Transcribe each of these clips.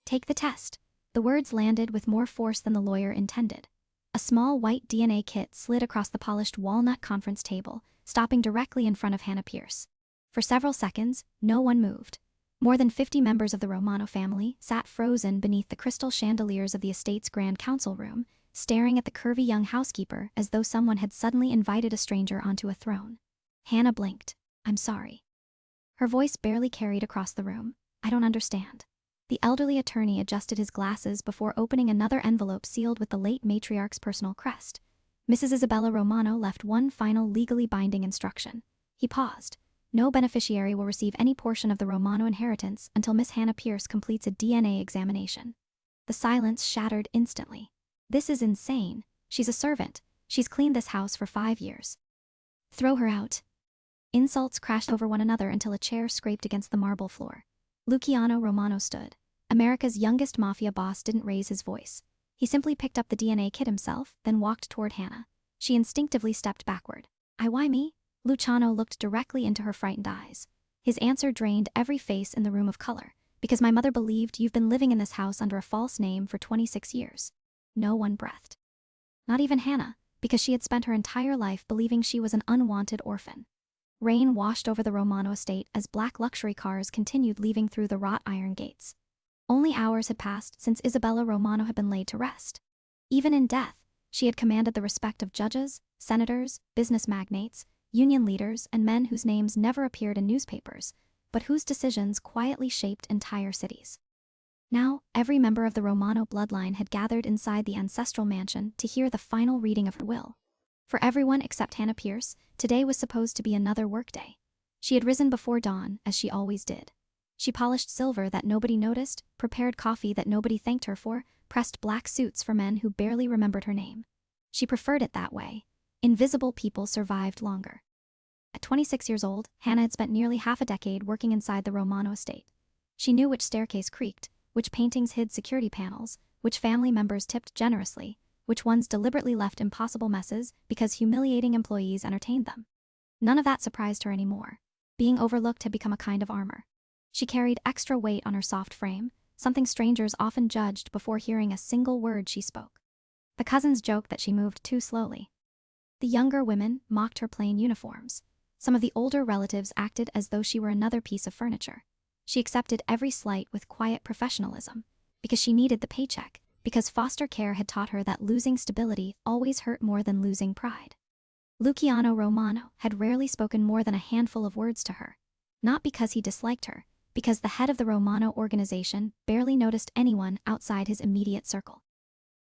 Take the test. The words landed with more force than the lawyer intended. A small white DNA kit slid across the polished walnut conference table, stopping directly in front of Hannah Pierce. For several seconds, no one moved. More than 50 members of the Romano family sat frozen beneath the crystal chandeliers of the estate's grand council room, staring at the curvy young housekeeper as though someone had suddenly invited a stranger onto a throne. Hannah blinked. "I'm sorry." Her voice barely carried across the room. "I don't understand." The elderly attorney adjusted his glasses before opening another envelope sealed with the late matriarch's personal crest. Mrs. Isabella Romano left one final legally binding instruction. He paused. No beneficiary will receive any portion of the Romano inheritance until Miss Hannah Pierce completes a DNA examination. The silence shattered instantly. "This is insane. She's a servant. She's cleaned this house for 5 years. Throw her out." Insults crashed over one another until a chair scraped against the marble floor. Luciano Romano stood. America's youngest mafia boss didn't raise his voice. He simply picked up the DNA kit himself, then walked toward Hannah. She instinctively stepped backward. Why me?" Luciano looked directly into her frightened eyes. His answer drained every face in the room of color. "Because my mother believed you've been living in this house under a false name for 26 years. No one breathed. Not even Hannah, because she had spent her entire life believing she was an unwanted orphan. Rain washed over the Romano estate as black luxury cars continued leaving through the wrought iron gates. Only hours had passed since Isabella Romano had been laid to rest. Even in death, she had commanded the respect of judges, senators, business magnates, union leaders, and men whose names never appeared in newspapers, but whose decisions quietly shaped entire cities. Now, every member of the Romano bloodline had gathered inside the ancestral mansion to hear the final reading of her will. For everyone except Hannah Pierce, today was supposed to be another workday. She had risen before dawn, as she always did. She polished silver that nobody noticed, prepared coffee that nobody thanked her for, pressed black suits for men who barely remembered her name. She preferred it that way. Invisible people survived longer. At 26 years old, Hannah had spent nearly half a decade working inside the Romano estate. She knew which staircase creaked, which paintings hid security panels, which family members tipped generously, which ones deliberately left impossible messes because humiliating employees entertained them. None of that surprised her anymore. Being overlooked had become a kind of armor. She carried extra weight on her soft frame, something strangers often judged before hearing a single word she spoke. The cousins joked that she moved too slowly. The younger women mocked her plain uniforms. Some of the older relatives acted as though she were another piece of furniture. She accepted every slight with quiet professionalism, because she needed the paycheck, because foster care had taught her that losing stability always hurt more than losing pride. Luciano Romano had rarely spoken more than a handful of words to her. Not because he disliked her, because the head of the Romano organization barely noticed anyone outside his immediate circle.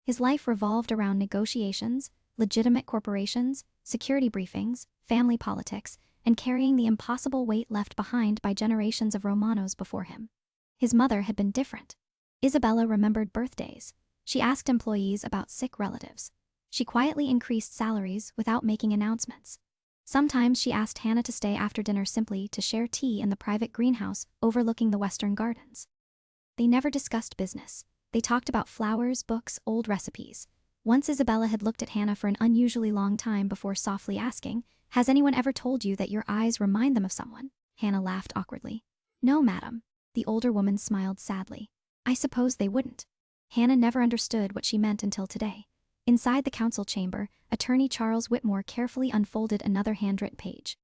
His life revolved around negotiations, legitimate corporations, security briefings, family politics, and carrying the impossible weight left behind by generations of Romanos before him. His mother had been different. Isabella remembered birthdays. She asked employees about sick relatives. She quietly increased salaries without making announcements. Sometimes she asked Hannah to stay after dinner simply to share tea in the private greenhouse overlooking the western gardens. They never discussed business. They talked about flowers, books, old recipes. Once Isabella had looked at Hannah for an unusually long time before softly asking, "Has anyone ever told you that your eyes remind them of someone?" Hannah laughed awkwardly. "No, madam." The older woman smiled sadly. "I suppose they wouldn't." Hannah never understood what she meant until today. Inside the council chamber, Attorney Charles Whitmore carefully unfolded another handwritten page.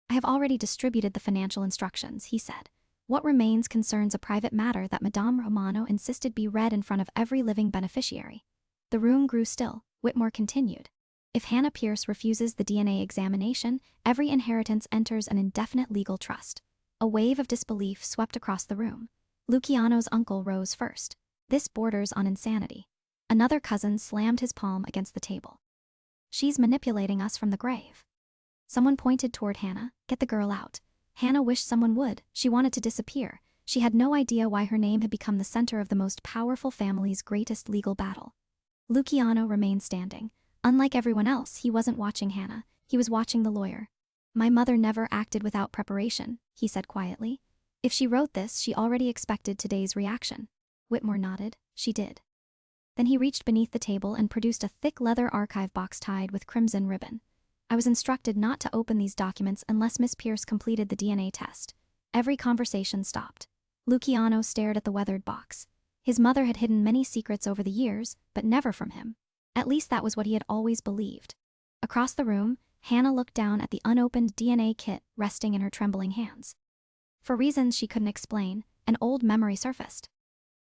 "I have already distributed the financial instructions," he said. "What remains concerns a private matter that Madame Romano insisted be read in front of every living beneficiary." The room grew still. Whitmore continued. "If Hannah Pierce refuses the DNA examination, every inheritance enters an indefinite legal trust." A wave of disbelief swept across the room. Luciano's uncle rose first. "This borders on insanity." Another cousin slammed his palm against the table. "She's manipulating us from the grave." Someone pointed toward Hannah. "Get the girl out." Hannah wished someone would. She wanted to disappear. She had no idea why her name had become the center of the most powerful family's greatest legal battle. Luciano remained standing. Unlike everyone else, he wasn't watching Hannah. He was watching the lawyer. "My mother never acted without preparation," he said quietly. "If she wrote this, she already expected today's reaction." Whitmore nodded. "She did." Then he reached beneath the table and produced a thick leather archive box tied with crimson ribbon. "I was instructed not to open these documents unless Miss Pierce completed the DNA test." Every conversation stopped. Luciano stared at the weathered box. His mother had hidden many secrets over the years, but never from him. At least that was what he had always believed. Across the room, Hannah looked down at the unopened DNA kit resting in her trembling hands. For reasons she couldn't explain, an old memory surfaced.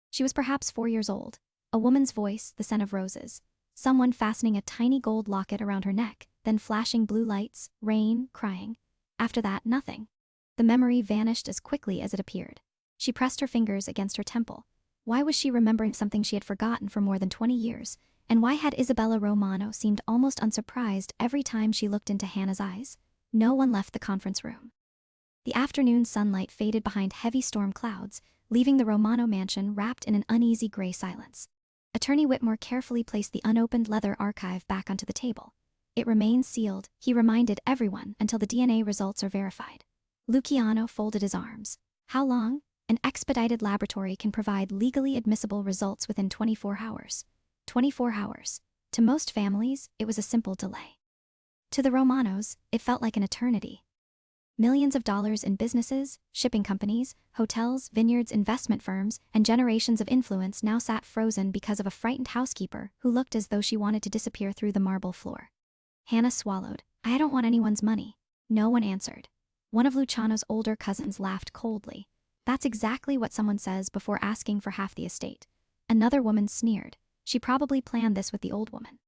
She was perhaps 4 years old. A woman's voice, the scent of roses. Someone fastening a tiny gold locket around her neck, then flashing blue lights, rain, crying. After that, nothing. The memory vanished as quickly as it appeared. She pressed her fingers against her temple. Why was she remembering something she had forgotten for more than 20 years? And why had Isabella Romano seemed almost unsurprised every time she looked into Hannah's eyes? No one left the conference room. The afternoon sunlight faded behind heavy storm clouds, leaving the Romano mansion wrapped in an uneasy gray silence. Attorney Whitmore carefully placed the unopened leather archive back onto the table. It remains sealed, he reminded everyone, until the DNA results are verified. Luciano folded his arms. How long? An expedited laboratory can provide legally admissible results within 24 hours. 24 hours. To most families, it was a simple delay. To the Romanos, it felt like an eternity. Millions of dollars in businesses, shipping companies, hotels, vineyards, investment firms, and generations of influence now sat frozen because of a frightened housekeeper who looked as though she wanted to disappear through the marble floor. Hannah swallowed. I don't want anyone's money. No one answered. One of Luciano's older cousins laughed coldly. That's exactly what someone says before asking for half the estate. Another woman sneered. She probably planned this with the old woman.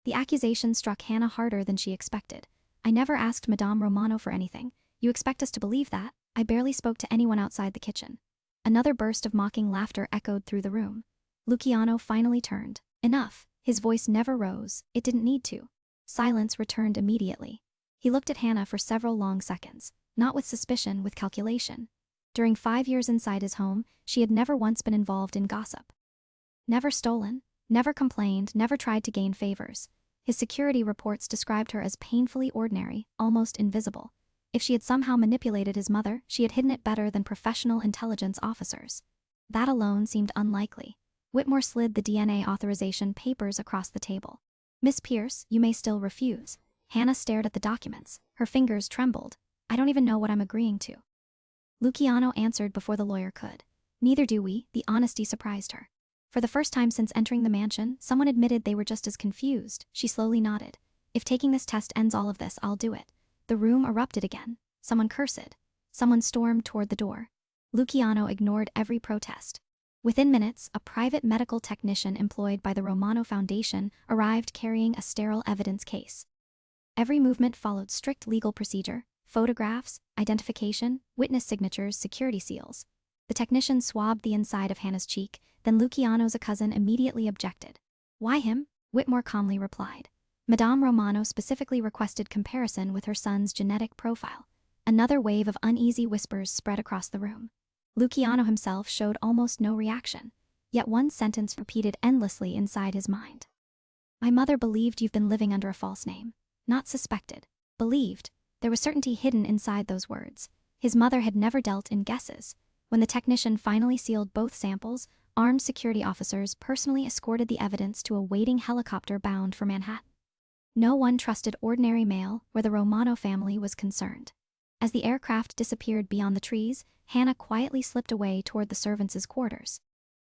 The accusation struck Hannah harder than she expected. I never asked Madame Romano for anything. You expect us to believe that? I barely spoke to anyone outside the kitchen. Another burst of mocking laughter echoed through the room. Luciano finally turned. Enough. His voice never rose. It didn't need to. Silence returned immediately. He looked at Hannah for several long seconds, not with suspicion, with calculation. During 5 years inside his home, she had never once been involved in gossip. Never stolen, never complained, never tried to gain favors. His security reports described her as painfully ordinary, almost invisible. If she had somehow manipulated his mother, she had hidden it better than professional intelligence officers. That alone seemed unlikely. Whitmore slid the DNA authorization papers across the table. Miss Pierce, you may still refuse. Hannah stared at the documents. Her fingers trembled. I don't even know what I'm agreeing to. Luciano answered before the lawyer could. Neither do we. The honesty surprised her. For the first time since entering the mansion, someone admitted they were just as confused. She slowly nodded. If taking this test ends all of this, I'll do it. The room erupted again. Someone cursed. Someone stormed toward the door. Luciano ignored every protest. Within minutes, a private medical technician employed by the Romano Foundation arrived carrying a sterile evidence case. Every movement followed strict legal procedure: photographs, identification, witness signatures, security seals. The technician swabbed the inside of Hannah's cheek, then Luciano's cousin immediately objected. Why him? Whitmore calmly replied. Madame Romano specifically requested comparison with her son's genetic profile. Another wave of uneasy whispers spread across the room. Luciano himself showed almost no reaction, yet one sentence repeated endlessly inside his mind. My mother believed you've been living under a false name. Not suspected. Believed. There was certainty hidden inside those words. His mother had never dealt in guesses. When the technician finally sealed both samples, armed security officers personally escorted the evidence to a waiting helicopter bound for Manhattan. No one trusted ordinary mail where the Romano family was concerned. As the aircraft disappeared beyond the trees, Hannah quietly slipped away toward the servants' quarters.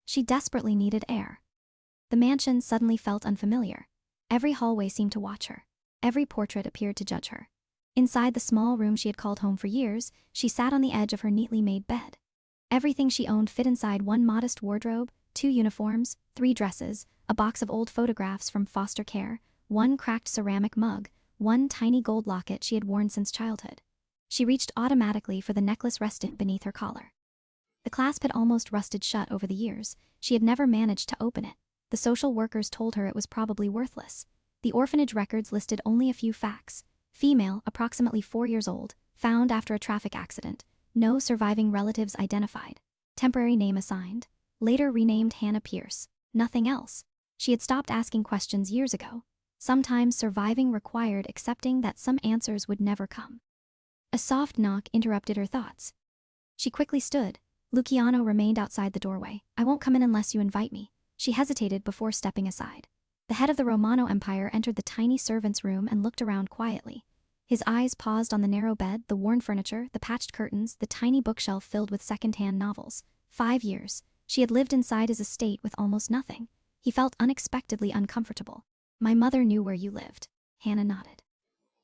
She desperately needed air. The mansion suddenly felt unfamiliar. Every hallway seemed to watch her. Every portrait appeared to judge her. Inside the small room she had called home for years, she sat on the edge of her neatly made bed. Everything she owned fit inside one modest wardrobe: 2 uniforms, 3 dresses, a box of old photographs from foster care, 1 cracked ceramic mug, 1 tiny gold locket she had worn since childhood. She reached automatically for the necklace resting beneath her collar. The clasp had almost rusted shut over the years. She had never managed to open it. The social workers told her it was probably worthless. The orphanage records listed only a few facts. Female, approximately 4 years old, found after a traffic accident. No surviving relatives identified. Temporary name assigned. Later renamed Hannah Pierce. Nothing else. She had stopped asking questions years ago. Sometimes surviving required accepting that some answers would never come. A soft knock interrupted her thoughts. She quickly stood. Luciano remained outside the doorway. I won't come in unless you invite me. She hesitated before stepping aside. The head of the Romano Empire entered the tiny servants' room and looked around quietly. His eyes paused on the narrow bed, the worn furniture, the patched curtains, the tiny bookshelf filled with second-hand novels. 5 years. She had lived inside his estate with almost nothing. He felt unexpectedly uncomfortable. My mother knew where you lived. Hannah nodded.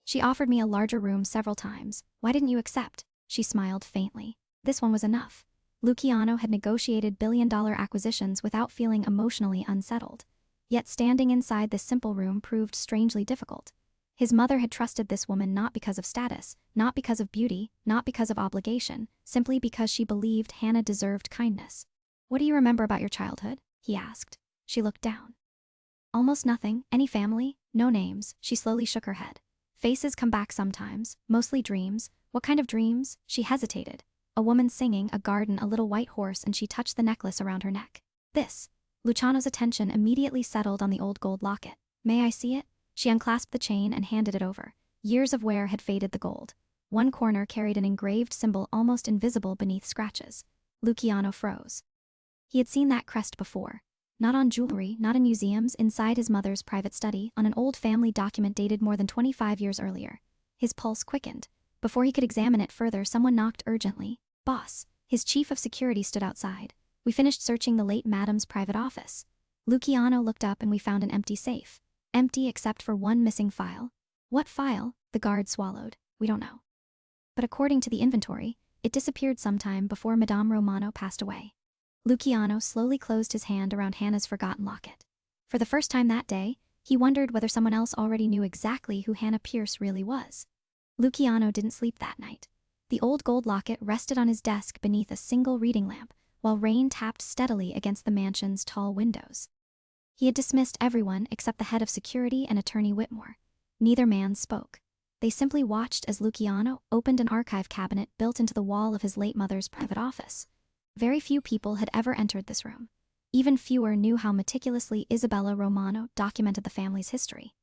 She offered me a larger room several times. Why didn't you accept? She smiled faintly. This one was enough. Luciano had negotiated billion-dollar acquisitions without feeling emotionally unsettled. Yet standing inside this simple room proved strangely difficult. His mother had trusted this woman not because of status, not because of beauty, not because of obligation, simply because she believed Hannah deserved kindness. What do you remember about your childhood? He asked. She looked down. Almost nothing. Any family? No names. She slowly shook her head. Faces come back sometimes, mostly dreams. What kind of dreams? She hesitated. A woman singing, a garden, a little white horse, and she touched the necklace around her neck. This. Luciano's attention immediately settled on the old gold locket. May I see it? She unclasped the chain and handed it over. Years of wear had faded the gold. One corner carried an engraved symbol almost invisible beneath scratches. Luciano froze. He had seen that crest before. Not on jewelry, not in museums, inside his mother's private study, on an old family document dated more than 25 years earlier. His pulse quickened. Before he could examine it further, someone knocked urgently. Boss. His chief of security stood outside. We finished searching the late madam's private office. Luciano looked up and we found an empty safe. Empty except for one missing file. What file? The guard swallowed. We don't know. But according to the inventory, it disappeared sometime before Madame Romano passed away. Luciano slowly closed his hand around Hannah's forgotten locket. For the first time that day, he wondered whether someone else already knew exactly who Hannah Pierce really was. Luciano didn't sleep that night. The old gold locket rested on his desk beneath a single reading lamp, while rain tapped steadily against the mansion's tall windows. He had dismissed everyone except the head of security and Attorney Whitmore. Neither man spoke. They simply watched as Luciano opened an archive cabinet built into the wall of his late mother's private office. Very few people had ever entered this room. Even fewer knew how meticulously Isabella Romano documented the family's history.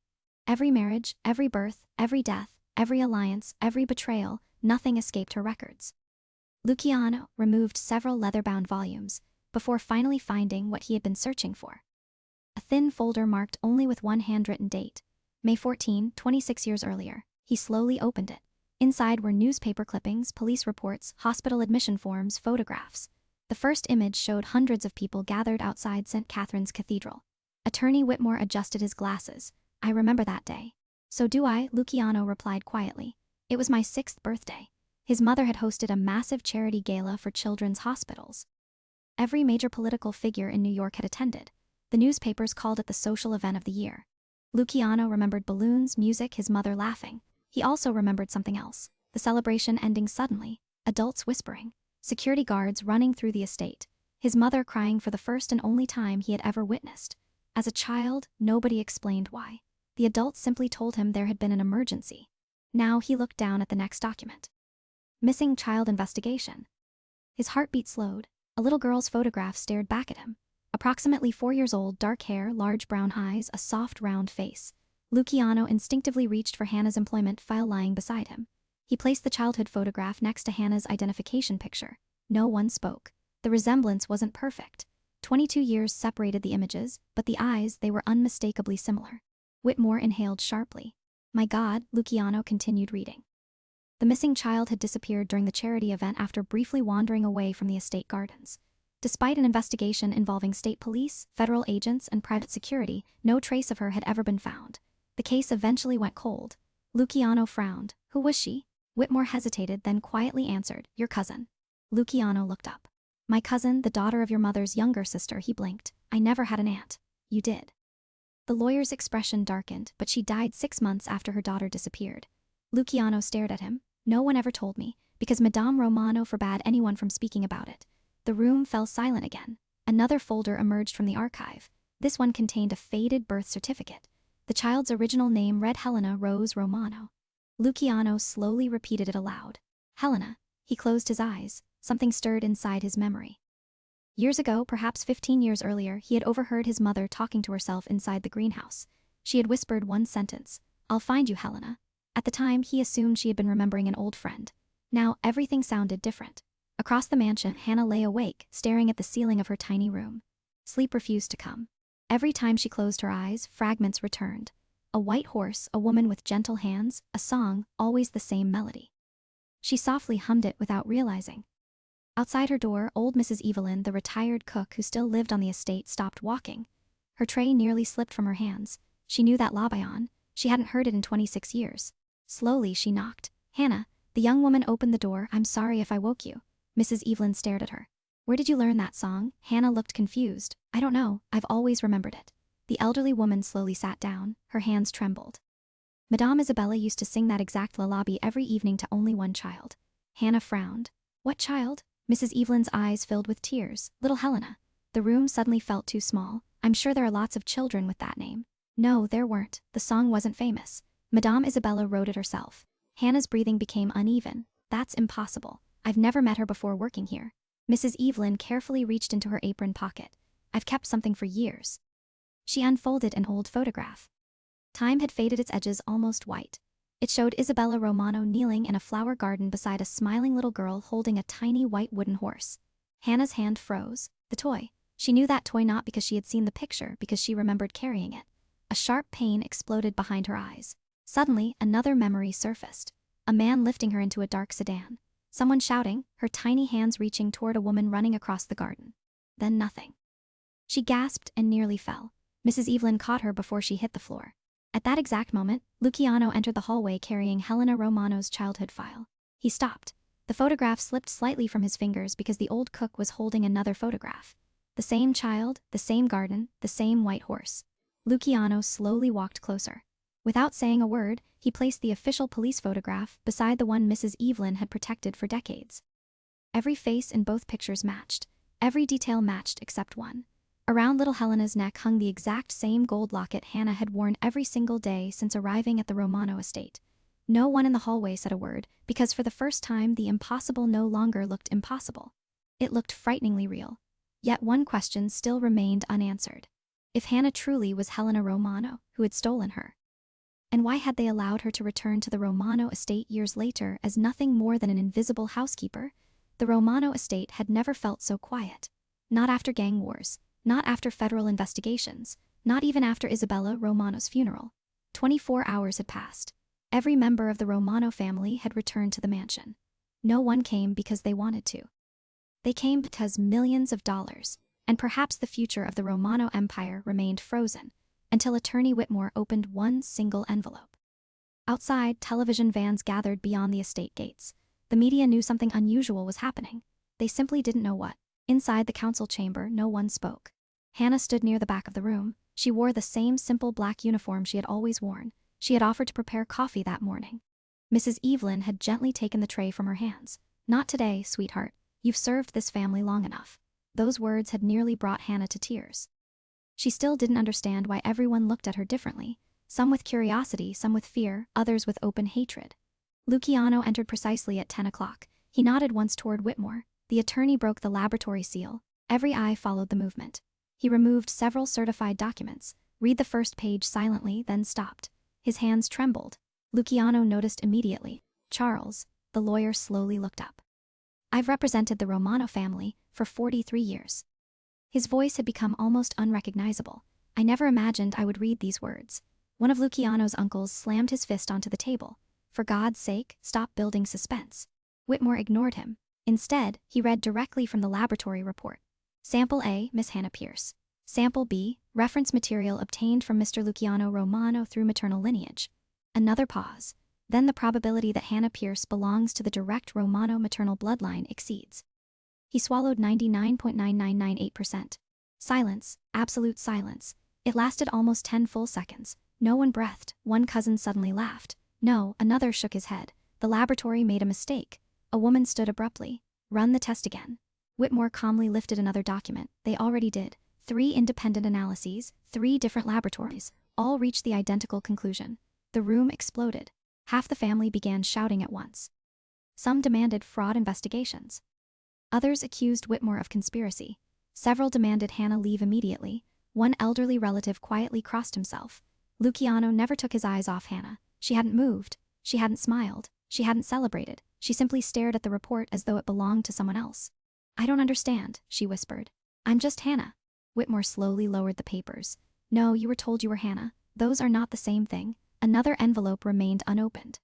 Every marriage, every birth, every death, every alliance, every betrayal, nothing escaped her records. Luciano removed several leather-bound volumes before finally finding what he had been searching for. A thin folder marked only with one handwritten date, May 14, 26 years earlier. He slowly opened it. Inside were newspaper clippings, police reports, hospital admission forms, photographs. The first image showed hundreds of people gathered outside St. Catherine's Cathedral. Attorney Whitmore adjusted his glasses. I remember that day. So do I, Luciano replied quietly. It was my 6th birthday. His mother had hosted a massive charity gala for children's hospitals. Every major political figure in New York had attended. The newspapers called it the social event of the year. Luciano remembered balloons, music, his mother laughing. He also remembered something else. The celebration ending suddenly, adults whispering, security guards running through the estate, his mother crying for the first and only time he had ever witnessed. As a child, nobody explained why. The adults simply told him there had been an emergency. Now he looked down at the next document. Missing child investigation. His heartbeat slowed. A little girl's photograph stared back at him. Approximately 4 years old, dark hair, large brown eyes, a soft round face. Luciano instinctively reached for Hannah's employment file lying beside him. He placed the childhood photograph next to Hannah's identification picture. No one spoke. The resemblance wasn't perfect. 22 years separated the images, but the eyes, they were unmistakably similar. Whitmore inhaled sharply. My God, Luciano continued reading. The missing child had disappeared during the charity event after briefly wandering away from the estate gardens. Despite an investigation involving state police, federal agents, and private security, no trace of her had ever been found. The case eventually went cold. Luciano frowned. Who was she? Whitmore hesitated, then quietly answered, your cousin. Luciano looked up. My cousin, the daughter of your mother's younger sister, he blinked. I never had an aunt. You did. The lawyer's expression darkened, but she died 6 months after her daughter disappeared. Luciano stared at him. No one ever told me, because Madame Romano forbade anyone from speaking about it. The room fell silent again. Another folder emerged from the archive. This one contained a faded birth certificate. The child's original name read Helena Rose Romano. Luciano slowly repeated it aloud. Helena. He closed his eyes. Something stirred inside his memory. Years ago, perhaps 15 years earlier, he had overheard his mother talking to herself inside the greenhouse. She had whispered one sentence, I'll find you, Helena. At the time, he assumed she had been remembering an old friend. Now, everything sounded different. Across the mansion, Hannah lay awake, staring at the ceiling of her tiny room. Sleep refused to come. Every time she closed her eyes, fragments returned. A white horse, a woman with gentle hands, a song, always the same melody. She softly hummed it without realizing. Outside her door, old Mrs. Evelyn, the retired cook who still lived on the estate, stopped walking. Her tray nearly slipped from her hands. She knew that labayon. She hadn't heard it in 26 years. Slowly, she knocked. "Hannah." The young woman opened the door. "I'm sorry if I woke you." Mrs. Evelyn stared at her. "Where did you learn that song?" Hannah looked confused. "I don't know. I've always remembered it." The elderly woman slowly sat down. Her hands trembled. Madame Isabella used to sing that exact lullaby every evening to only one child. Hannah frowned. "What child?" Mrs. Evelyn's eyes filled with tears. "Little Helena." The room suddenly felt too small. "I'm sure there are lots of children with that name." No, there weren't. The song wasn't famous. Madame Isabella wrote it herself. Hannah's breathing became uneven. "That's impossible. I've never met her before working here." Mrs. Evelyn carefully reached into her apron pocket. "I've kept something for years." She unfolded an old photograph. Time had faded its edges almost white. It showed Isabella Romano kneeling in a flower garden beside a smiling little girl holding a tiny white wooden horse. Hannah's hand froze. The toy. She knew that toy not because she had seen the picture, because she remembered carrying it. A sharp pain exploded behind her eyes. Suddenly, another memory surfaced. A man lifting her into a dark sedan. Someone shouting, her tiny hands reaching toward a woman running across the garden. Then nothing. She gasped and nearly fell. Mrs. Evelyn caught her before she hit the floor. At that exact moment, Luciano entered the hallway carrying Helena Romano's childhood file. He stopped. The photograph slipped slightly from his fingers because the old cook was holding another photograph. The same child, the same garden, the same white horse. Luciano slowly walked closer. Without saying a word, he placed the official police photograph beside the one Mrs. Evelyn had protected for decades. Every face in both pictures matched. Every detail matched except one. Around little Helena's neck hung the exact same gold locket Hannah had worn every single day since arriving at the Romano estate. No one in the hallway said a word, because for the first time the impossible no longer looked impossible. It looked frighteningly real. Yet one question still remained unanswered. If Hannah truly was Helena Romano, who had stolen her? And why had they allowed her to return to the Romano estate years later as nothing more than an invisible housekeeper? The Romano estate had never felt so quiet. Not after gang wars. Not after federal investigations, not even after Isabella Romano's funeral. 24 hours had passed. Every member of the Romano family had returned to the mansion. No one came because they wanted to. They came because millions of dollars, and perhaps the future of the Romano Empire remained frozen, until Attorney Whitmore opened one single envelope. Outside, television vans gathered beyond the estate gates. The media knew something unusual was happening. They simply didn't know what. Inside the council chamber, no one spoke. Hannah stood near the back of the room. She wore the same simple black uniform she had always worn. She had offered to prepare coffee that morning. Mrs. Evelyn had gently taken the tray from her hands. "Not today, sweetheart. You've served this family long enough." Those words had nearly brought Hannah to tears. She still didn't understand why everyone looked at her differently. Some with curiosity, some with fear, others with open hatred. Luciano entered precisely at 10 o'clock. He nodded once toward Whitmore. The attorney broke the laboratory seal. Every eye followed the movement. He removed several certified documents, read the first page silently, then stopped. His hands trembled. Luciano noticed immediately. "Charles," the lawyer slowly looked up. "I've represented the Romano family for 43 years. His voice had become almost unrecognizable. "I never imagined I would read these words." One of Luciano's uncles slammed his fist onto the table. "For God's sake, stop building suspense." Whitmore ignored him. Instead, he read directly from the laboratory report. Sample A, Miss Hannah Pierce. Sample B, reference material obtained from Mr. Luciano Romano through maternal lineage. Another pause. Then the probability that Hannah Pierce belongs to the direct Romano maternal bloodline exceeds. He swallowed 99.9998%. Silence, absolute silence. It lasted almost 10 full seconds. No one breathed. One cousin suddenly laughed. No, another shook his head. The laboratory made a mistake. A woman stood abruptly. "Run the test again." Whitmore calmly lifted another document. They already did. 3 independent analyses, 3 different laboratories, all reached the identical conclusion. The room exploded. Half the family began shouting at once. Some demanded fraud investigations. Others accused Whitmore of conspiracy. Several demanded Hannah leave immediately. One elderly relative quietly crossed himself. Luciano never took his eyes off Hannah. She hadn't moved. She hadn't smiled. She hadn't celebrated. She simply stared at the report as though it belonged to someone else. "I don't understand," she whispered. "I'm just Hannah." Whitmore slowly lowered the papers. "No, you were told you were Hannah. Those are not the same thing." Another envelope remained unopened.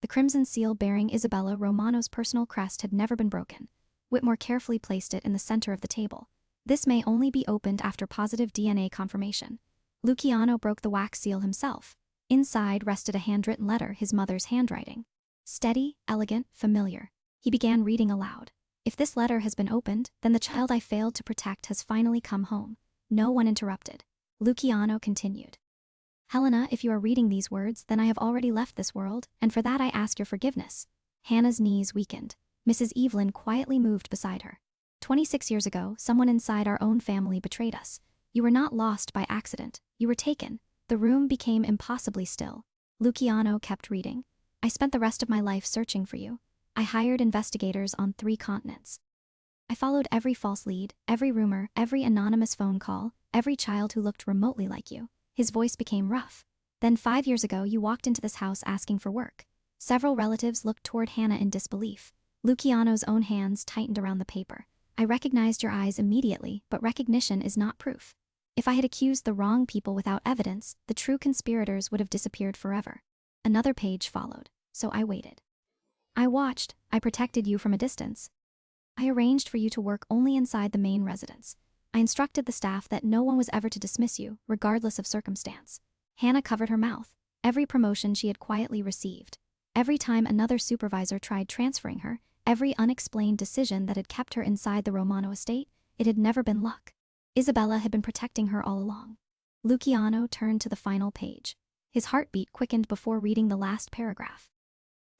The crimson seal bearing Isabella Romano's personal crest had never been broken. Whitmore carefully placed it in the center of the table. This may only be opened after positive DNA confirmation. Luciano broke the wax seal himself. Inside rested a handwritten letter, his mother's handwriting. Steady, elegant, familiar. He began reading aloud. If this letter has been opened, then the child I failed to protect has finally come home. No one interrupted. Luciano continued. Helena, if you are reading these words, then I have already left this world, and for that I ask your forgiveness. Hannah's knees weakened. Mrs. Evelyn quietly moved beside her. 26 years ago, someone inside our own family betrayed us. You were not lost by accident. You were taken. The room became impossibly still. Luciano kept reading. I spent the rest of my life searching for you. I hired investigators on 3 continents. I followed every false lead, every rumor, every anonymous phone call, every child who looked remotely like you. His voice became rough. Then 5 years ago, you walked into this house asking for work. Several relatives looked toward Hannah in disbelief. Luciano's own hands tightened around the paper. I recognized your eyes immediately, but recognition is not proof. If I had accused the wrong people without evidence, the true conspirators would have disappeared forever. Another page followed, so I waited. I watched. I protected you from a distance. I arranged for you to work only inside the main residence. I instructed the staff that no one was ever to dismiss you, regardless of circumstance. Hannah covered her mouth. Every promotion she had quietly received. Every time another supervisor tried transferring her, every unexplained decision that had kept her inside the Romano estate, it had never been luck. Isabella had been protecting her all along. Luciano turned to the final page. His heartbeat quickened before reading the last paragraph.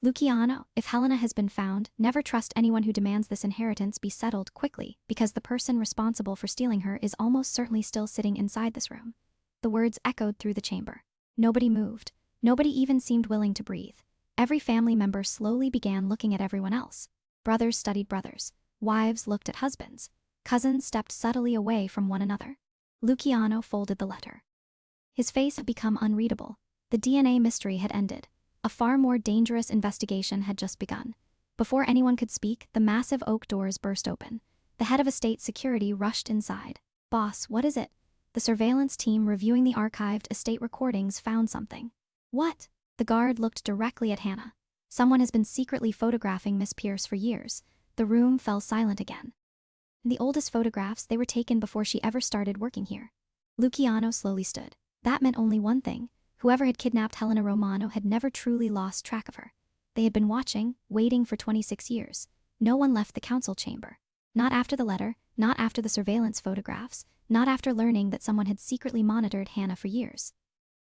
Luciano, if Helena has been found, never trust anyone who demands this inheritance be settled quickly, because the person responsible for stealing her is almost certainly still sitting inside this room. The words echoed through the chamber. Nobody moved. Nobody even seemed willing to breathe. Every family member slowly began looking at everyone else. Brothers studied brothers. Wives looked at husbands. Cousins stepped subtly away from one another. Luciano folded the letter. His face had become unreadable. The DNA mystery had ended. A far more dangerous investigation had just begun. Before anyone could speak, the massive oak doors burst open. The head of estate security rushed inside. Boss, what is it? The surveillance team reviewing the archived estate recordings found something. What? The guard looked directly at Hannah. Someone has been secretly photographing Miss Pierce for years. The room fell silent again. The oldest photographs, they were taken before she ever started working here. Luciano slowly stood. That meant only one thing. Whoever had kidnapped Helena Romano had never truly lost track of her. They had been watching, waiting for 26 years. No one left the council chamber. Not after the letter, not after the surveillance photographs, not after learning that someone had secretly monitored Hannah for years.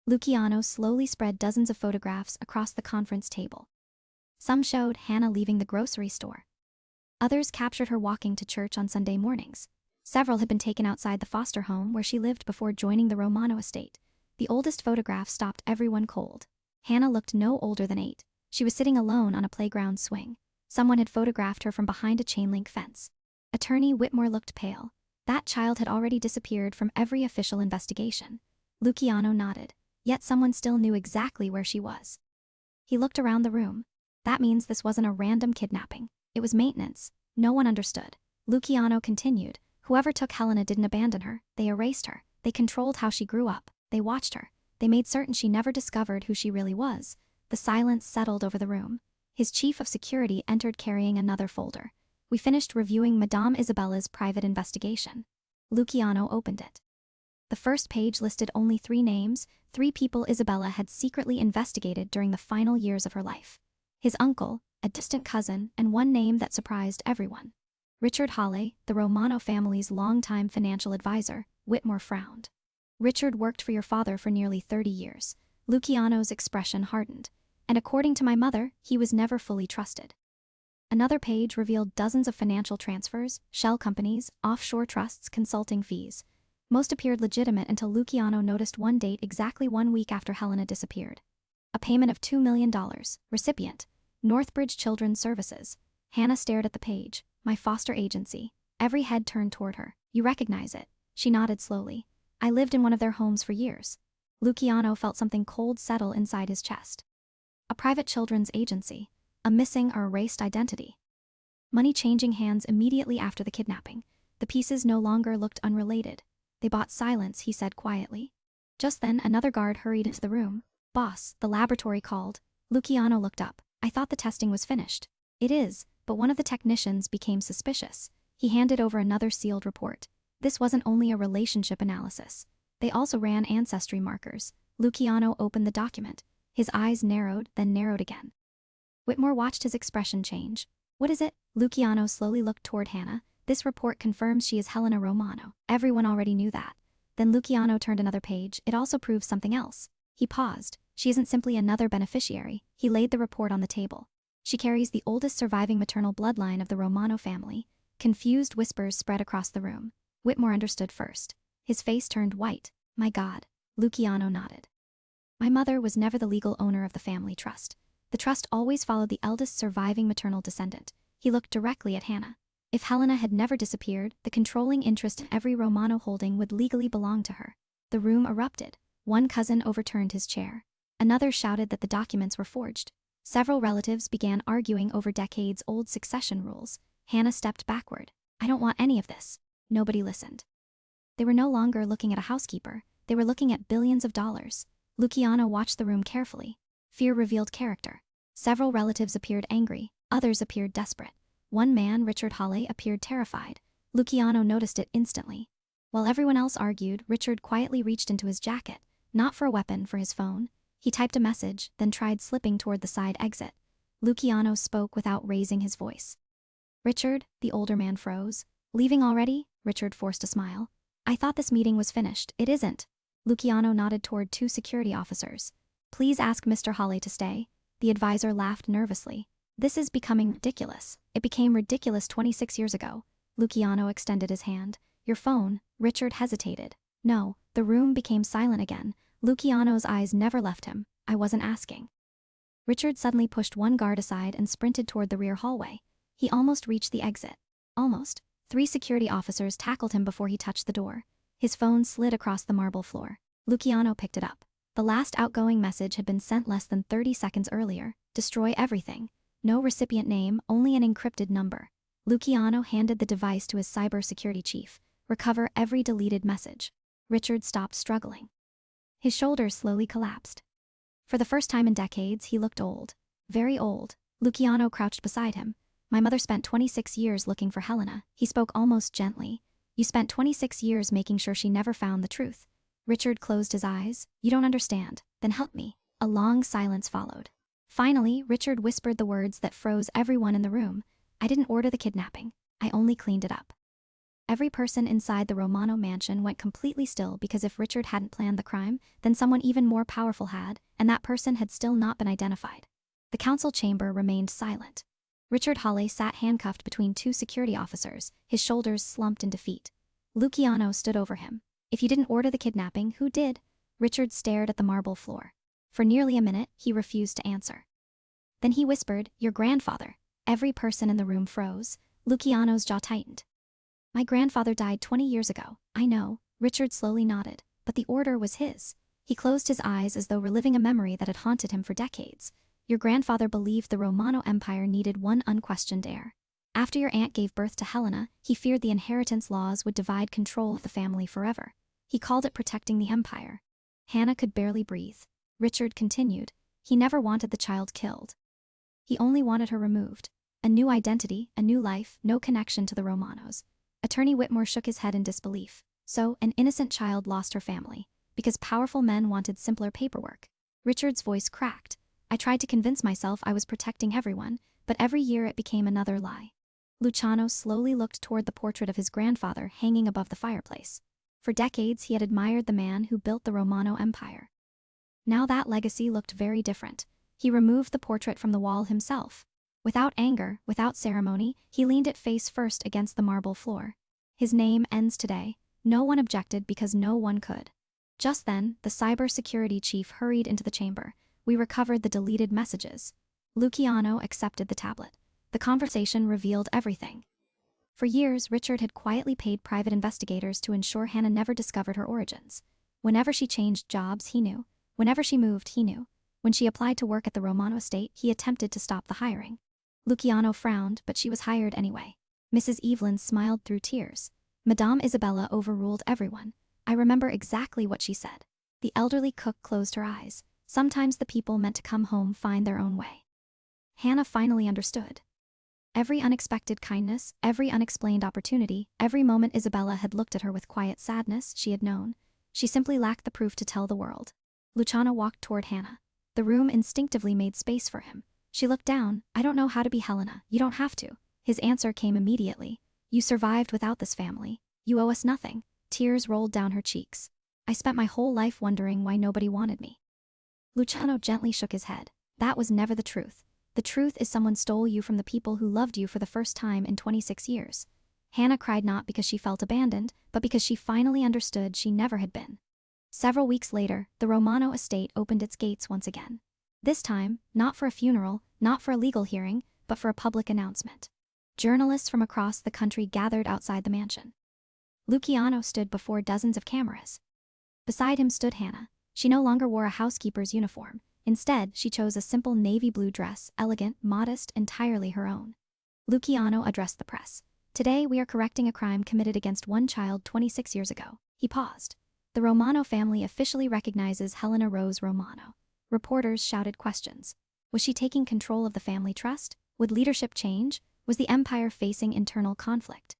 Luciano slowly spread dozens of photographs across the conference table. Some showed Hannah leaving the grocery store. Others captured her walking to church on Sunday mornings. Several had been taken outside the foster home where she lived before joining the Romano estate. The oldest photograph stopped everyone cold. Hannah looked no older than 8. She was sitting alone on a playground swing. Someone had photographed her from behind a chain-link fence. Attorney Whitmore looked pale. That child had already disappeared from every official investigation. Luciano nodded. Yet someone still knew exactly where she was. He looked around the room. That means this wasn't a random kidnapping. It was maintenance. No one understood. Luciano continued. Whoever took Helena didn't abandon her. They erased her. They controlled how she grew up. They watched her. They made certain she never discovered who she really was. The silence settled over the room. His chief of security entered carrying another folder. We finished reviewing Madame Isabella's private investigation. Luciano opened it. The first page listed only 3 names, 3 people Isabella had secretly investigated during the final years of her life. His uncle, a distant cousin, and one name that surprised everyone. Richard Hawley, the Romano family's longtime financial advisor. Whitmore frowned. Richard worked for your father for nearly 30 years. Luciano's expression hardened. And according to my mother, he was never fully trusted. Another page revealed dozens of financial transfers, shell companies, offshore trusts, consulting fees. Most appeared legitimate until Luciano noticed one date exactly 1 week after Helena disappeared. A payment of $2 million. Recipient: Northbridge Children's Services. Hannah stared at the page. My foster agency. Every head turned toward her. You recognize it? She nodded slowly. I lived in one of their homes for years. Luciano felt something cold settle inside his chest. A private children's agency. A missing or erased identity. Money changing hands immediately after the kidnapping. The pieces no longer looked unrelated. They bought silence, he said quietly. Just then, another guard hurried into the room. Boss, the laboratory called. Luciano looked up. I thought the testing was finished. It is. But one of the technicians became suspicious. He handed over another sealed report. This wasn't only a relationship analysis. They also ran ancestry markers. Luciano opened the document. His eyes narrowed, then narrowed again. Whitmore watched his expression change. What is it? Luciano slowly looked toward Hannah. This report confirms she is Helena Romano. Everyone already knew that. Then Luciano turned another page. It also proves something else. He paused. She isn't simply another beneficiary. He laid the report on the table. She carries the oldest surviving maternal bloodline of the Romano family. Confused whispers spread across the room. Whitmore understood first. His face turned white. My God. Luciano nodded. My mother was never the legal owner of the family trust. The trust always followed the eldest surviving maternal descendant. He looked directly at Hannah. If Helena had never disappeared, the controlling interest in every Romano holding would legally belong to her. The room erupted. One cousin overturned his chair. Another shouted that the documents were forged. Several relatives began arguing over decades-old succession rules. Hannah stepped backward. I don't want any of this. Nobody listened. They were no longer looking at a housekeeper. They were looking at billions of dollars. Luciano watched the room carefully. Fear revealed character. Several relatives appeared angry. Others appeared desperate. One man, Richard Hawley, appeared terrified. Luciano noticed it instantly. While everyone else argued, Richard quietly reached into his jacket. Not for a weapon, for his phone. He typed a message, then tried slipping toward the side exit. Luciano spoke without raising his voice. Richard, the older man froze. Leaving already? Richard forced a smile. I thought this meeting was finished. It isn't. Luciano nodded toward two security officers. Please ask Mr. Hawley to stay. The advisor laughed nervously. This is becoming ridiculous. It became ridiculous 26 years ago. Luciano extended his hand. Your phone. Richard hesitated. No. The room became silent again. Luciano's eyes never left him. I wasn't asking. Richard suddenly pushed one guard aside and sprinted toward the rear hallway. He almost reached the exit. Almost. 3 security officers tackled him before he touched the door. His phone slid across the marble floor. Luciano picked it up. The last outgoing message had been sent less than 30 seconds earlier. Destroy everything. No recipient name, only an encrypted number. Luciano handed the device to his cybersecurity chief. Recover every deleted message. Richard stopped struggling. His shoulders slowly collapsed. For the first time in decades, he looked old. Very old. Luciano crouched beside him. My mother spent 26 years looking for Helena. He spoke almost gently. You spent 26 years making sure she never found the truth. Richard closed his eyes. You don't understand. Then help me. A long silence followed. Finally, Richard whispered the words that froze everyone in the room. I didn't order the kidnapping. I only cleaned it up. Every person inside the Romano mansion went completely still because if Richard hadn't planned the crime, then someone even more powerful had, and that person had still not been identified. The council chamber remained silent. Richard Hawley sat handcuffed between 2 security officers, his shoulders slumped in defeat. Luciano stood over him. If you didn't order the kidnapping, who did? Richard stared at the marble floor. For nearly a minute, he refused to answer. Then he whispered, your grandfather. Every person in the room froze. Luciano's jaw tightened. My grandfather died 20 years ago. I know. Richard slowly nodded. But the order was his. He closed his eyes as though reliving a memory that had haunted him for decades. Your grandfather believed the Romano Empire needed one unquestioned heir. After your aunt gave birth to Helena, he feared the inheritance laws would divide control of the family forever. He called it protecting the empire. Hannah could barely breathe. Richard continued. He never wanted the child killed. He only wanted her removed. A new identity, a new life, no connection to the Romanos. Attorney Whitmore shook his head in disbelief. So, an innocent child lost her family, because powerful men wanted simpler paperwork. Richard's voice cracked. I tried to convince myself I was protecting everyone, but every year it became another lie. Luciano slowly looked toward the portrait of his grandfather hanging above the fireplace. For decades he had admired the man who built the Romano Empire. Now that legacy looked very different. He removed the portrait from the wall himself. Without anger, without ceremony, he leaned it face first against the marble floor. His name ends today. No one objected because no one could. Just then, the cybersecurity chief hurried into the chamber. We recovered the deleted messages. Luciano accepted the tablet. The conversation revealed everything. For years, Richard had quietly paid private investigators to ensure Hannah never discovered her origins. Whenever she changed jobs, he knew. Whenever she moved, he knew. When she applied to work at the Romano estate, he attempted to stop the hiring. Luciano frowned, but she was hired anyway. Mrs. Evelyn smiled through tears. Madame Isabella overruled everyone. I remember exactly what she said. The elderly cook closed her eyes. Sometimes the people meant to come home find their own way. Hannah finally understood. Every unexpected kindness, every unexplained opportunity, every moment Isabella had looked at her with quiet sadness she had known. She simply lacked the proof to tell the world. Luciano walked toward Hannah. The room instinctively made space for him. She looked down. "I don't know how to be Helena. You don't have to." His answer came immediately. "You survived without this family. You owe us nothing." Tears rolled down her cheeks. "I spent my whole life wondering why nobody wanted me." Luciano gently shook his head. "That was never the truth. The truth is someone stole you from the people who loved you for the first time in 26 years. Hannah cried not because she felt abandoned, but because she finally understood she never had been. Several weeks later, the Romano estate opened its gates once again. This time, not for a funeral, not for a legal hearing, but for a public announcement. Journalists from across the country gathered outside the mansion. Luciano stood before dozens of cameras. Beside him stood Hannah. She no longer wore a housekeeper's uniform. Instead, she chose a simple navy blue dress, elegant, modest, entirely her own. Luciano addressed the press. "Today we are correcting a crime committed against one child 26 years ago." He paused. "The Romano family officially recognizes Helena Rose Romano." Reporters shouted questions. Was she taking control of the family trust? Would leadership change? Was the empire facing internal conflict?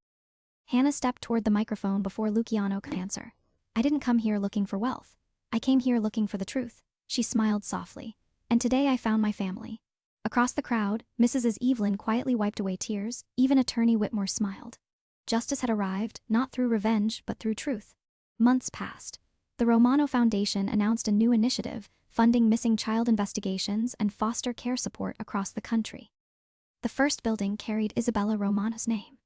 Hannah stepped toward the microphone before Luciano could answer. "I didn't come here looking for wealth. I came here looking for the truth." She smiled softly. "And today I found my family." Across the crowd, Mrs. Evelyn quietly wiped away tears. Even Attorney Whitmore smiled. Justice had arrived, not through revenge, but through truth. Months passed. The Romano Foundation announced a new initiative, funding missing child investigations and foster care support across the country. The first building carried Isabella Romano's name.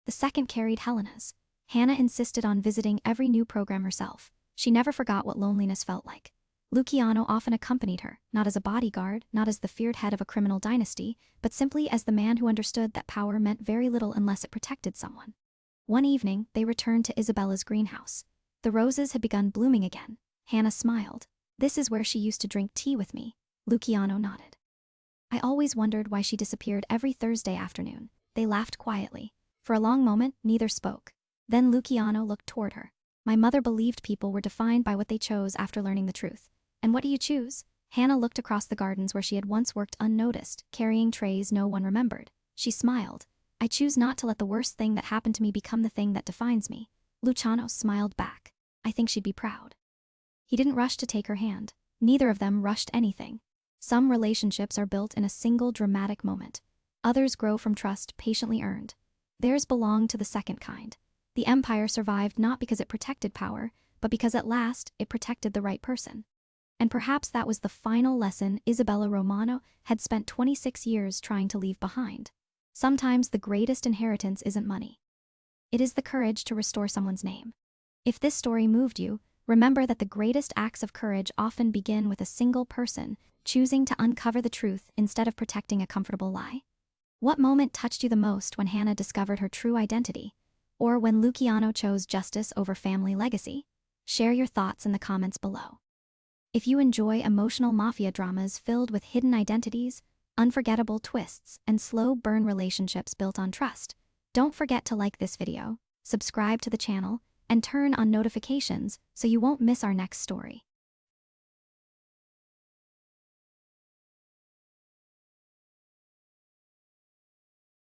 The second carried Helena's. Hannah insisted on visiting every new program herself. She never forgot what loneliness felt like. Luciano often accompanied her, not as a bodyguard, not as the feared head of a criminal dynasty, but simply as the man who understood that power meant very little unless it protected someone. One evening, they returned to Isabella's greenhouse. The roses had begun blooming again. Hannah smiled. "This is where she used to drink tea with me." Luciano nodded. "I always wondered why she disappeared every Thursday afternoon." They laughed quietly. For a long moment, neither spoke. Then Luciano looked toward her. "My mother believed people were defined by what they chose after learning the truth." "And what do you choose?" Hannah looked across the gardens where she had once worked unnoticed, carrying trays no one remembered. She smiled. "I choose not to let the worst thing that happened to me become the thing that defines me." Luciano smiled back. "I think she'd be proud." He didn't rush to take her hand. Neither of them rushed anything. Some relationships are built in a single dramatic moment. Others grow from trust patiently earned. Theirs belonged to the second kind. The empire survived not because it protected power, but because at last it protected the right person. And perhaps that was the final lesson Isabella Romano had spent 26 years trying to leave behind. Sometimes the greatest inheritance isn't money. It is the courage to restore someone's name. If this story moved you, remember that the greatest acts of courage often begin with a single person choosing to uncover the truth instead of protecting a comfortable lie. What moment touched you the most when Hannah discovered her true identity? Or when Luciano chose justice over family legacy? Share your thoughts in the comments below. If you enjoy emotional mafia dramas filled with hidden identities, unforgettable twists, and slow burn relationships built on trust, don't forget to like this video, subscribe to the channel, and turn on notifications so you won't miss our next story.